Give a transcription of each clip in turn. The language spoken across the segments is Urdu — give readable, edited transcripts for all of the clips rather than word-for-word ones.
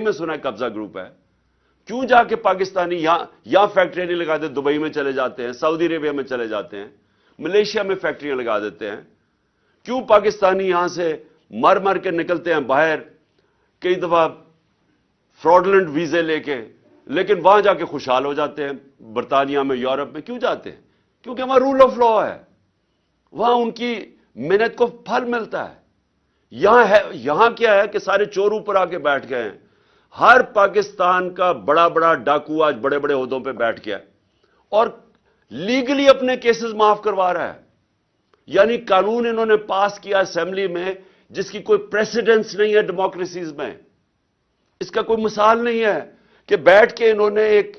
میں سنا ہے قبضہ گروپ ہے. کیوں جا کے پاکستانی یہاں فیکٹریاں نہیں لگاتے؟ دبئی میں چلے جاتے ہیں، سعودی عربیہ میں چلے جاتے ہیں، ملیشیا میں فیکٹریاں لگا دیتے ہیں. کیوں پاکستانی یہاں سے مر کے نکلتے ہیں باہر، کئی دفعہ فراڈلنٹ ویزے لے کے، لیکن وہاں جا کے خوشحال ہو جاتے ہیں؟ برطانیہ میں، یورپ میں کیوں جاتے ہیں؟ کیونکہ وہاں رول آف لا ہے، وہاں ان کی محنت کو پھل ملتا ہے. یہاں کیا ہے کہ سارے چور اوپر آ کے بیٹھ گئے ہیں. ہر پاکستان کا بڑا بڑا ڈاکو آج بڑے بڑے عہدوں پہ بیٹھ گیا اور لیگلی اپنے کیسز معاف کروا رہا ہے. یعنی قانون انہوں نے پاس کیا اسمبلی میں جس کی کوئی پریسیڈنس نہیں ہے ڈیموکریسیز میں. اس کا کوئی مثال نہیں ہے کہ بیٹھ کے انہوں نے ایک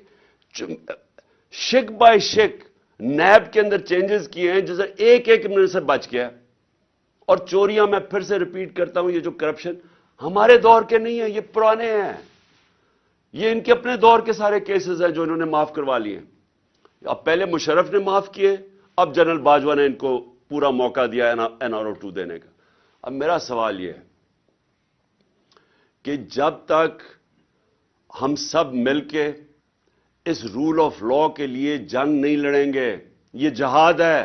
شک بائی شک نیب کے اندر چینجز کیے ہیں جسے ایک منٹ سے بچ گیا. اور چوریاں، میں پھر سے ریپیٹ کرتا ہوں، یہ جو کرپشن ہمارے دور کے نہیں ہیں، یہ پرانے ہیں. یہ ان کے اپنے دور کے سارے کیسز ہیں جو انہوں نے معاف کروا لیے. اب پہلے مشرف نے معاف کیے، اب جنرل باجوہ نے ان کو پورا موقع دیا NRO2 دینے کا. اب میرا سوال یہ ہے کہ جب تک ہم سب مل کے اس رول آف لا کے لیے جنگ نہیں لڑیں گے، یہ جہاد ہے.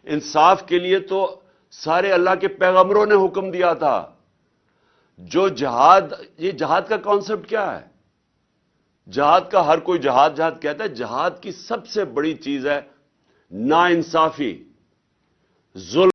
انصاف کے لیے تو سارے اللہ کے پیغمبروں نے حکم دیا تھا. جو یہ جہاد کا کانسیپٹ کیا ہے؟ جہاد کا ہر کوئی جہاد کہتا ہے. جہاد کی سب سے بڑی چیز ہے نا انصافی، ظلم.